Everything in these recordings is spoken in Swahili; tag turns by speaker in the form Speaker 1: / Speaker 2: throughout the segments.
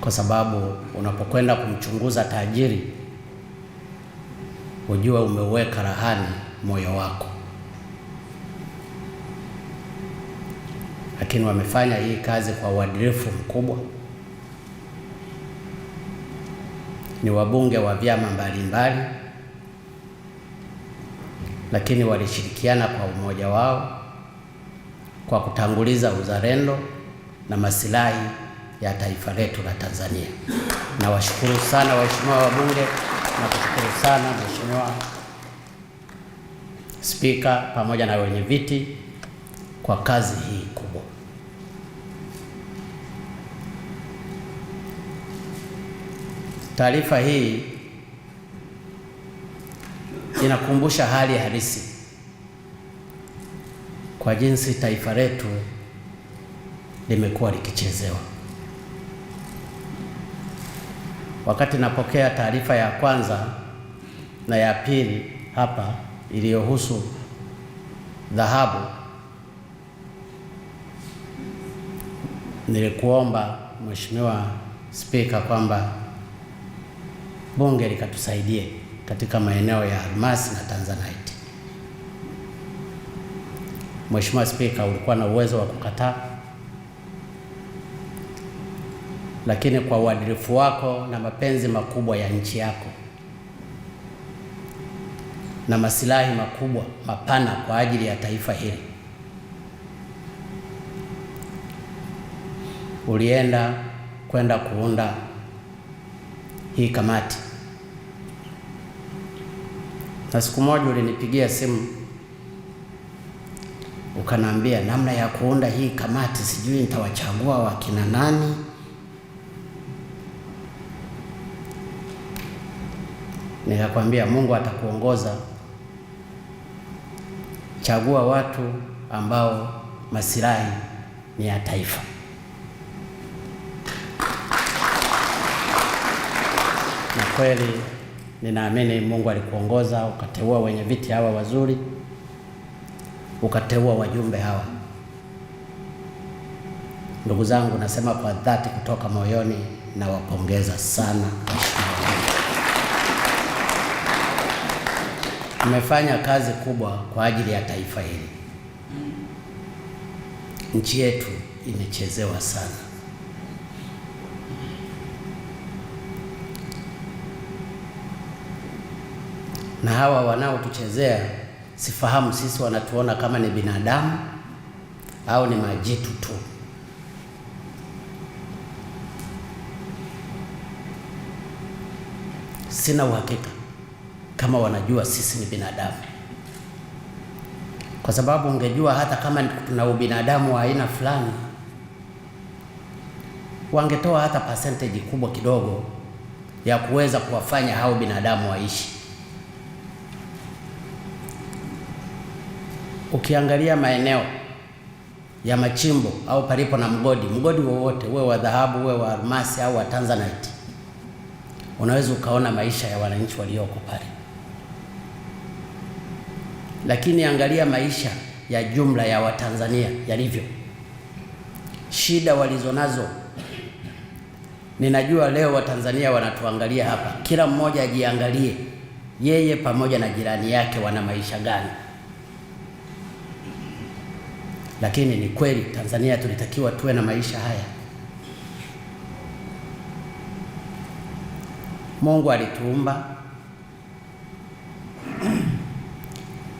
Speaker 1: kwa sababu unapokwenda kumchunguza tajiri ujue umeweka rahani moyo wako. Lakini wamefanya hii kazi kwa uadilifu mkubwa. Ni wabunge wa vyama mbalimbali, lakini walishirikiana kwa umoja wao kwa kutanguliza uzalendo na maslahi ya taifa letu la Tanzania. Nawashukuru sana waheshimiwa wabunge na kushukuru sana Mheshimiwa Spika pamoja na wenye viti kwa kazi hii kubwa. Taarifa hii inakumbusha hali halisi kwa jinsi taifa letu limekuwa likichezewa. Wakati napokea taarifa ya kwanza na ya pili hapa iliyohusu dhahabu, nilikuomba Mheshimiwa Spika kwamba bunge likatusaidie katika maeneo ya almasi na tanzanite. Mheshimiwa Spika, ulikuwa na uwezo wa kukataa, lakini kwa uadilifu wako na mapenzi makubwa ya nchi yako na maslahi makubwa mapana kwa ajili ya taifa hili, ulienda kwenda kuunda hii kamati. Na siku moja ulinipigia simu ukaniambia namna ya kuunda hii kamati sijui nitawachagua wakina nani. Nikakwambia Mungu atakuongoza, chagua watu ambao maslahi ni ya taifa. Na kweli ninaamini Mungu alikuongoza, ukateua wenye viti hawa wazuri, ukateua wajumbe hawa. Ndugu zangu, nasema kwa dhati kutoka moyoni, na wapongeza sana. Mmefanya kazi kubwa kwa ajili ya taifa hili. Nchi yetu imechezewa sana. Na hawa wanaotuchezea, sifahamu sisi wanatuona kama ni binadamu au ni majitu tu. Sina uhakika kama wanajua sisi ni binadamu, kwa sababu ungejua hata kama tuna ubinadamu wa aina fulani, wangetoa hata percentage kubwa kidogo ya kuweza kuwafanya hao binadamu waishi. Ukiangalia maeneo ya machimbo au palipo na mgodi wowote, uwe wa dhahabu, uwe wa almasi au wa tanzanite, unaweza ukaona maisha ya wananchi walioko pale. Lakini angalia maisha ya jumla ya Watanzania yalivyo, shida walizonazo. Ninajua leo Watanzania wanatuangalia hapa, kila mmoja ajiangalie yeye pamoja na jirani yake wana maisha gani. Lakini ni kweli Tanzania tulitakiwa tuwe na maisha haya. Mungu alituumba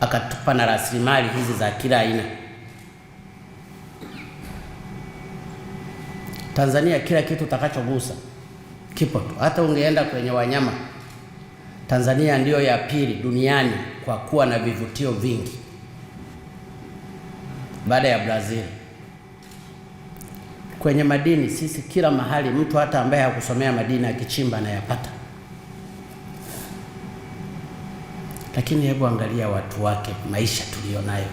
Speaker 1: akatupa na rasilimali hizi za kila aina. Tanzania kila kitu utakachogusa kipo tu. Hata ungeenda kwenye wanyama, Tanzania ndiyo ya pili duniani kwa kuwa na vivutio vingi baada ya Brazil. Kwenye madini, sisi kila mahali, mtu hata ambaye hakusomea madini akichimba anayapata. Lakini hebu angalia watu wake, maisha tulionayo.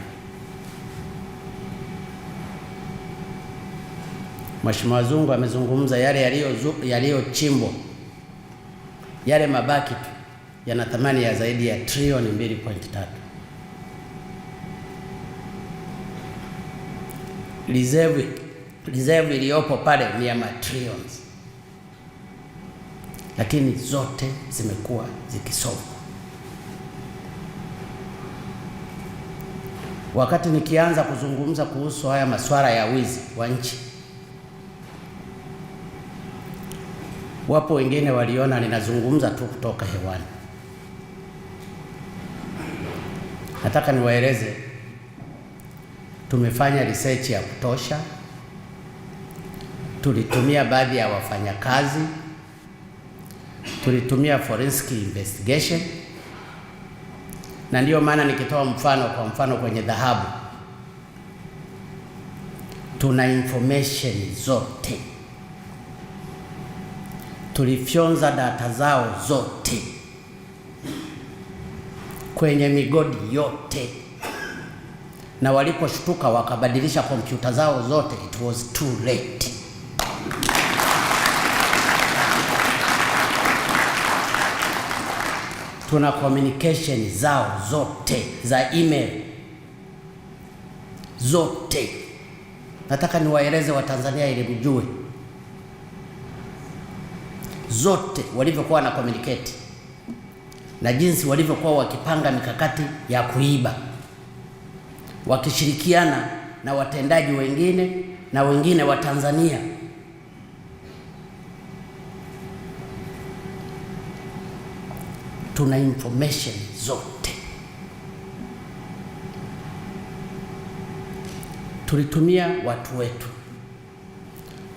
Speaker 1: Mheshimiwa Zungu amezungumza yale yaliyochimbwa, yale mabaki tu yana thamani ya zaidi ya trilioni 2.3. Reserve iliyopo pale ni ya matrillions. lakini zote zimekuwa zikisomwa. Wakati nikianza kuzungumza kuhusu haya masuala ya wizi wa nchi, wapo wengine waliona ninazungumza tu kutoka hewani. Nataka niwaeleze, tumefanya research ya kutosha, tulitumia baadhi ya wafanyakazi, tulitumia forensic investigation, na ndiyo maana nikitoa mfano, kwa mfano kwenye dhahabu tuna information zote, tulifyonza data zao zote kwenye migodi yote, na waliposhtuka wakabadilisha kompyuta zao zote, it was too late. Tuna communication zao zote za email zote. Nataka niwaeleze Watanzania ili mjue zote walivyokuwa na communicate na jinsi walivyokuwa wakipanga mikakati ya kuiba, wakishirikiana na watendaji wengine na wengine wa Tanzania. Tuna information zote. Tulitumia watu wetu.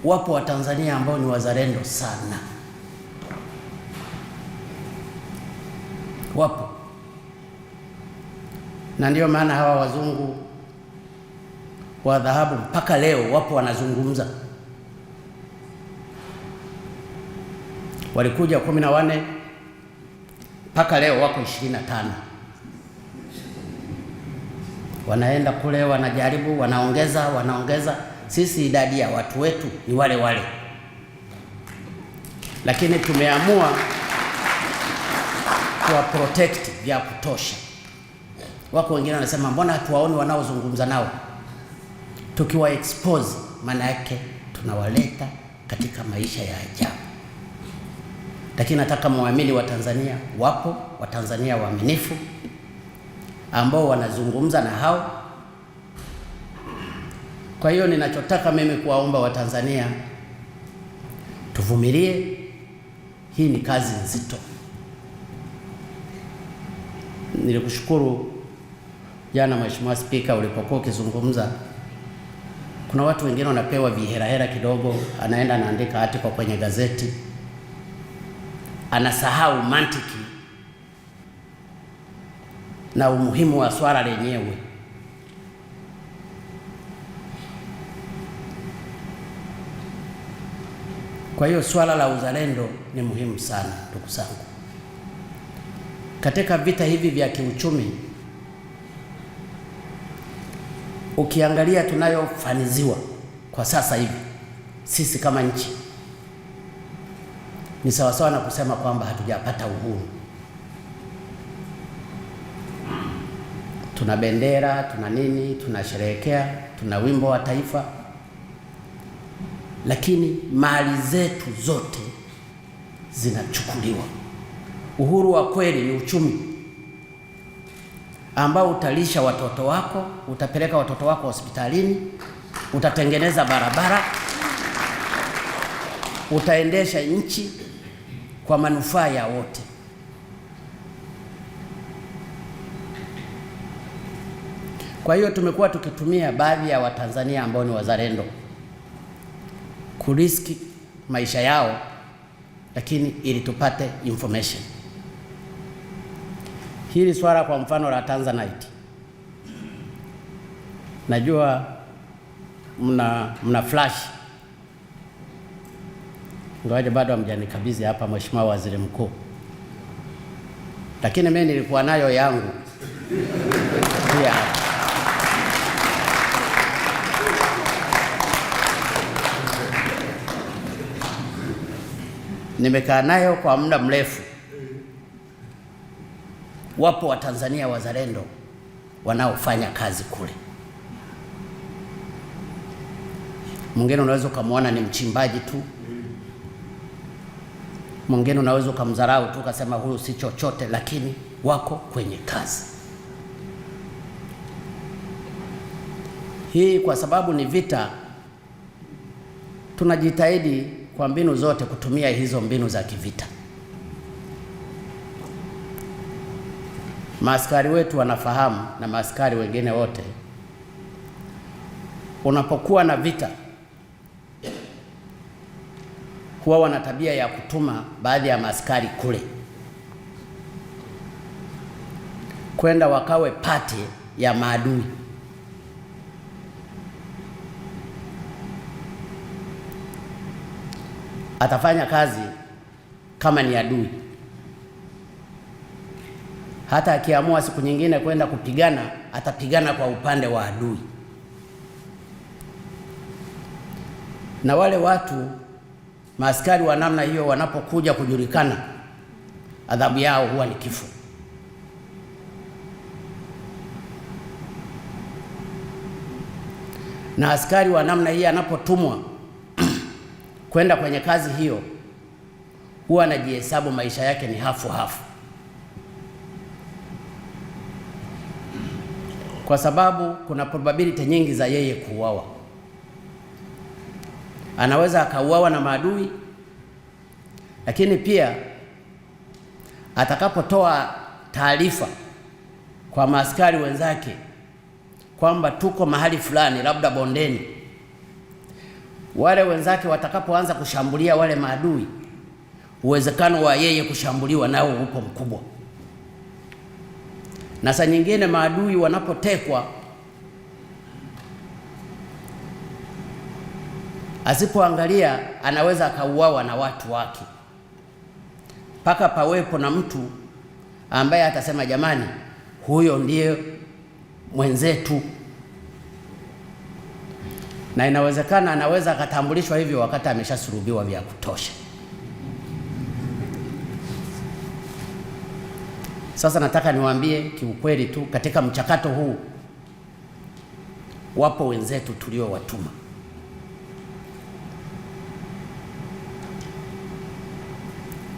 Speaker 1: Wapo Watanzania ambao ni wazalendo sana, wapo, na ndio maana hawa wazungu wa dhahabu mpaka leo wapo wanazungumza. Walikuja 14 mpaka leo wako 25. Wanaenda kule, wanajaribu, wanaongeza. Sisi idadi ya watu wetu ni wale wale, lakini tumeamua kuwa protect vya kutosha. Wako wengine wanasema mbona hatuwaoni wanaozungumza nao? Tukiwa expose, maana yake tunawaleta katika maisha ya ajabu. Lakini nataka muamini Watanzania, wapo Watanzania waaminifu ambao wanazungumza na hao. Kwa hiyo ninachotaka mimi kuwaomba Watanzania, tuvumilie. Hii ni kazi nzito. Nilikushukuru jana Mheshimiwa Spika ulipokuwa ukizungumza. Kuna watu wengine wanapewa viherahera kidogo, anaenda anaandika article kwenye gazeti, anasahau mantiki na umuhimu wa swala lenyewe. Kwa hiyo swala la uzalendo ni muhimu sana, ndugu zangu. Katika vita hivi vya kiuchumi, ukiangalia tunayofaniziwa kwa sasa hivi sisi kama nchi, ni sawasawa na kusema kwamba hatujapata uhuru. Tuna bendera, tuna nini, tunasherehekea, tuna wimbo wa taifa, lakini mali zetu zote zinachukuliwa. Uhuru wa kweli ni uchumi ambao utalisha watoto wako, utapeleka watoto wako hospitalini, utatengeneza barabara, utaendesha nchi kwa manufaa ya wote. Kwa hiyo tumekuwa tukitumia baadhi ya Watanzania ambao ni wazalendo kuriski maisha yao, lakini ili tupate information. Hili swala kwa mfano la Tanzanite, najua mna flash, ngoja bado hamjanikabidhi hapa Mheshimiwa Waziri Mkuu, lakini mimi nilikuwa nayo yangu pia. Nimekaa nayo kwa muda mrefu. Wapo Watanzania wazalendo wanaofanya kazi kule. Mwingine unaweza ukamwona ni mchimbaji tu, Mwingine unaweza ukamdharau tu ukasema huyu si chochote, lakini wako kwenye kazi hii. Kwa sababu ni vita, tunajitahidi kwa mbinu zote kutumia hizo mbinu za kivita. Maaskari wetu wanafahamu na maaskari wengine wote, unapokuwa na vita huwa wana tabia ya kutuma baadhi ya maaskari kule kwenda wakawe pati ya maadui. Atafanya kazi kama ni adui, hata akiamua siku nyingine kwenda kupigana, atapigana kwa upande wa adui. Na wale watu maaskari wa namna hiyo wanapokuja kujulikana, adhabu yao huwa ni kifo. Na askari wa namna hii anapotumwa kwenda kwenye kazi hiyo, huwa anajihesabu maisha yake ni hafu hafu, kwa sababu kuna probability nyingi za yeye kuuawa. Anaweza akauawa na maadui, lakini pia atakapotoa taarifa kwa maaskari wenzake kwamba tuko mahali fulani, labda bondeni, wale wenzake watakapoanza kushambulia wale maadui, uwezekano wa yeye kushambuliwa nao upo mkubwa. Na saa nyingine maadui wanapotekwa, asipoangalia anaweza akauawa na watu wake, mpaka pawepo na mtu ambaye atasema jamani, huyo ndiye mwenzetu. Na inawezekana anaweza akatambulishwa hivyo wakati ameshasulubiwa vya kutosha. Sasa nataka niwaambie kiukweli tu, katika mchakato huu wapo wenzetu tuliowatuma.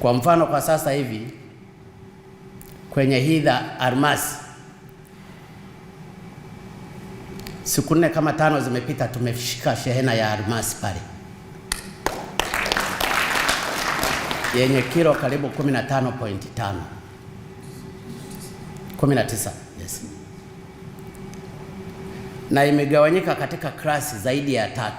Speaker 1: Kwa mfano, kwa sasa hivi kwenye hidha Almasi, siku 4 kama 5 zimepita, tumeshika shehena ya almasi pale yenye kilo karibu 15.5 19, yes. Na imegawanyika katika klasi zaidi ya 3.